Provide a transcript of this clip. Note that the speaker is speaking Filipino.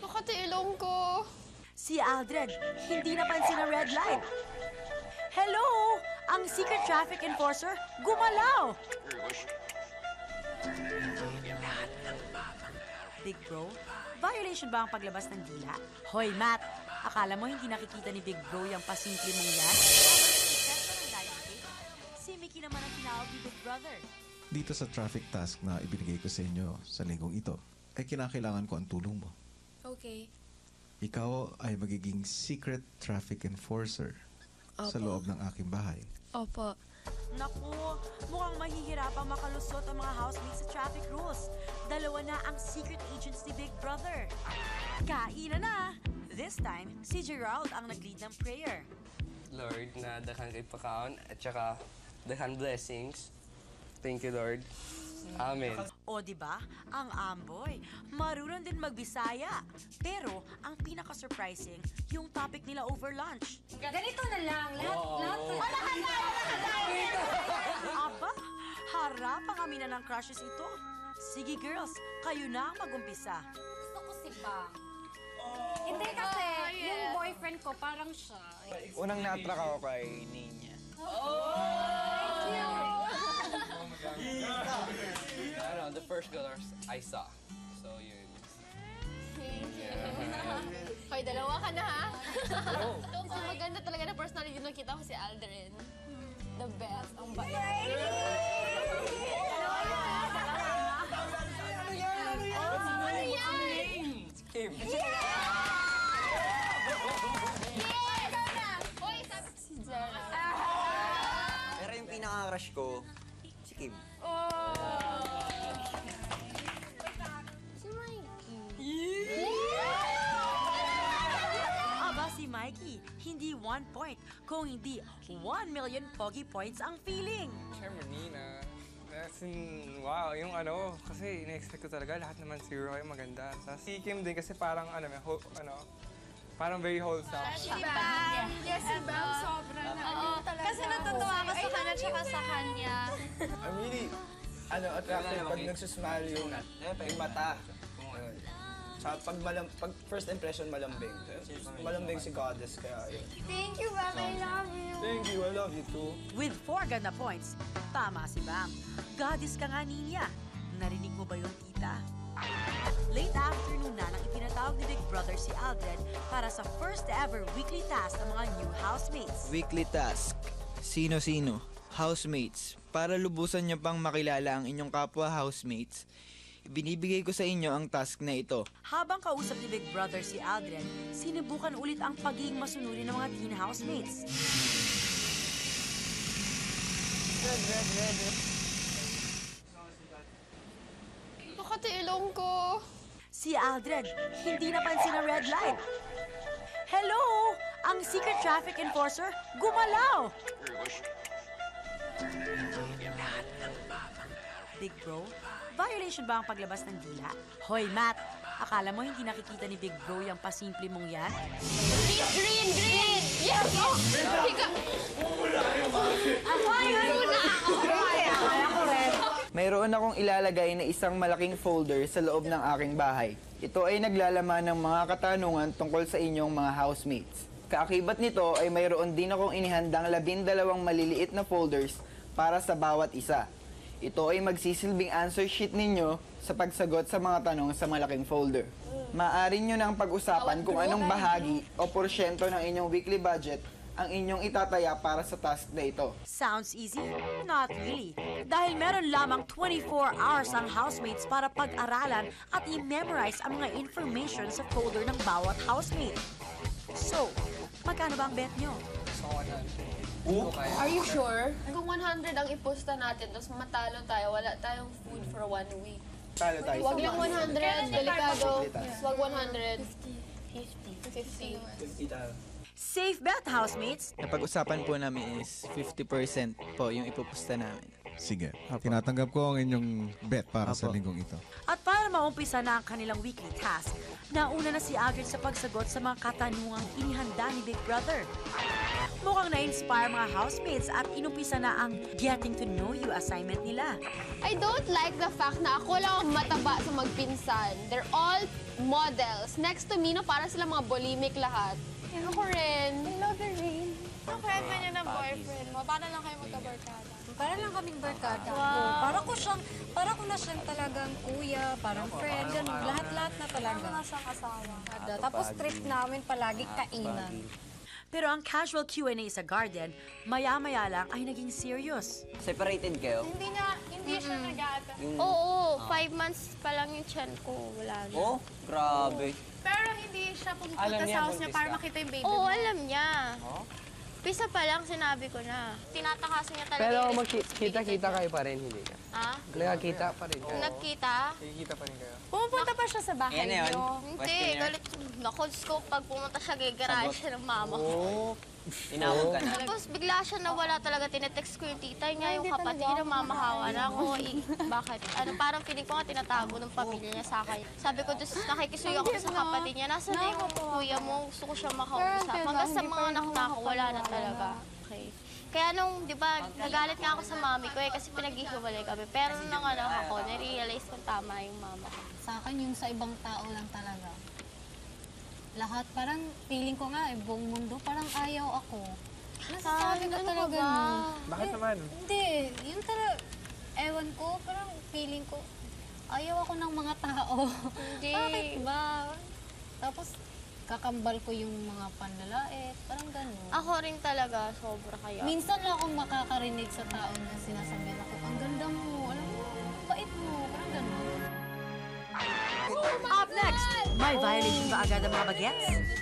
Makati ilong ko. Si Aldred, hindi napansin ang red light. Hello! Ang secret traffic enforcer, gumalaw! Big Bro, violation ba ang paglabas ng dila? Hoy, Matt, akala mo hindi nakikita ni Big Bro yung pasimple mong yan? Si Mickey naman ang tinawag ni Big Brother. Dito sa traffic task na ibinigay ko sa inyo sa linggong ito, ay kinakailangan ko ang tulong mo. Okay. Ikaw ay magiging secret traffic enforcer sa loob ng aking bahay. Opo. Naku, mukhang mahihirapang makalusot ang mga housemates sa traffic rules. Dalawa na ang secret agents ni Big Brother. Kainan na! This time, si Gerald ang nag-lead ng prayer. Lord, na daghang kay pagkaon at saka daghang blessings. Thank you, Lord. Amen. O diba, ang Amboy, marunong din magbisaya. Pero, ang pinaka-surprising, yung topic nila over lunch. Ganito na lang, lahat. Aba, harap ang aminan ng crushes ito. Sige girls, kayo na ang mag-umpisa. Gusto ko si Bang. Hindi kasi, yung boyfriend ko parang siya. Unang na-attract ako kay Ninya. The first girl I saw. So, yun. Thank you. Hoy, dalawa ka na, ha? Kasi maganda talaga na personality nung nakita ko si Aldrin. The best. Ang bait. Ano yan? Kim. Hoy, sabi si Gerald. Pero yung pinaka-crush ko, si Kim. Si Mikey. Aba si Mikey, hindi 1 point, kung hindi 1 million pogi points ang feeling. Siyempre, Nina. Wow, yung ano, kasi ina-expect ko talaga lahat naman si Roy maganda. Si Kim din kasi parang parang very wholesome. Si Bam. Yes, si Bam. Sobra na. Oo, kasi natutuwa ako sa kanya tsaka sa kanya. I'm really, attracted pag nagsusmile yung mata. Tsaka pag first impression, malambing. Malambing si Goddess, kaya yun. Thank you, Bam. I love you. Thank you, I love you too. With 4 ganda points, tama si Bam. Goddess ka nga, Ninya. Narinig mo ba yung tita? Late afternoon na nang ipinatawag ni Big Brother si Aldred para sa first ever weekly task ng mga new housemates. Weekly task. Sino-sino? Housemates. Para lubusan niyo pang makilala ang inyong kapwa housemates, binibigay ko sa inyo ang task na ito. Habang kausap ni Big Brother si Aldred, sinubukan ulit ang pagiging masunurin ng mga teen housemates. Makati ilong ko. Si Aldred, hindi napansin ang red light. Hello! Ang secret traffic enforcer, gumalaw! Big Bro, violation ba ang paglabas ng dila? Hoy, Matt, akala mo hindi nakikita ni Big Bro yung pasimple mong yan? Green! Yes! Higa! Mayroon akong ilalagay na isang malaking folder sa loob ng aking bahay. Ito ay naglalaman ng mga katanungan tungkol sa inyong mga housemates. Kaakibat nito ay mayroon din akong inihandang 12 maliliit na folders para sa bawat isa. Ito ay magsisilbing answer sheet ninyo sa pagsagot sa mga tanong sa malaking folder. Maaari nyo nang pag-usapan kung anong bahagi o porsyento ng inyong weekly budget ang inyong itataya para sa task na ito. Sounds easy? Not really. Dahil meron lamang 24 hours ang housemates para pag-aralan at i-memorize ang mga information sa folder ng bawat housemate. So, magkano ba ang bet nyo? Are you sure? Kung 100 ang iposta natin, tapos matalo tayo, wala tayong food for 1 week. Talo tayo. Huwag lang 100, delikado. Delikado. Huwag 100. 50. 50 tayo. Safe bet, housemates! Napag-usapan po namin is 50% po yung ipupusta namin. Sige, tinatanggap ko ang inyong bet para sa linggong ito. At para maumpisa na ang kanilang weekly task, nauna na si Aldrin sa pagsagot sa mga katanungang inihanda ni Big Brother. Mukhang na-inspire mga housemates at inumpisa na ang getting to know you assignment nila. I don't like the fact na ako lang ang mataba sa magpinsan. They're all models. Next to me, no, parang sila mga bulimic lahat. Ako rin. Hello, Doreen. Ang kwento niya ng boyfriend mo. Paano lang kayo magkabarkada? Para lang kaming barkada. Para ko na siyang talagang kuya, parang friend, ganun. Lahat-lahat na talaga. Parang na siyang asawa. Tapos trip namin palagi kainan. Pero ang casual Q&A sa garden, maya-maya lang ay naging serious. Separated kayo? Hindi siya nag-aata. Oo, 5 months pa lang yung tiyan ko. Wala na. Oh, grabe. Pero hindi siya pumunta Alam niya, sa house niya buntis para ka? makita yung baby mo. Oo, alam niya. Pisa pa lang, sinabi ko na. Tinatakasan niya talaga Pero yung kita-kita kayo pa rin, hindi ka? Ha? Nagkakita pa rin kayo. Nagkita? Nakikita pa rin kayo. Pumupunta pa siya sa bahay Ayan na yun. niyo. Hindi, galit. Naku, Diyos ko, pag pumunta siya, gagarayan siya ng mama ko. Inawag ka na. Tapos bigla siya nawala talaga. Tinetext ko yung tita niya, yung kapatid niya, mamahawa na ako. Bakit? Parang feeling ko nga tinatago ng pamilya niya sa akin. Sabi ko, just nakikisuyo ako sa kapatid niya. Nasaan na yung kuya mo? Gusto ko siya makausap. Hanggang sa mga anak na ako, wala na talaga. Okay. Kaya nung, di ba, nagalit nga ako sa mami ko kasi pinaghihiwalay kami. Pero nung anak ako, narealize ko tama yung mama ko. Sa akin, yung sa ibang tao lang talaga. Lahat, parang feeling ko nga, buong mundo, parang ayaw ako. Nasasabi ko talaga nun. Bakit naman? Hindi, yung talaga, ewan ko, parang feeling ko, ayaw ako ng mga tao. Hindi. Bakit ba? Tapos, kakambal ko yung mga panlalait, parang gano'n. Ako rin talaga, sobra kaya. Minsan lang akong makakarinig sa tao na sinasabihan ako, ang ganda mo, alam mo, ang bait mo, parang gano'n. Up next, may violation ba agad ang mga bagets?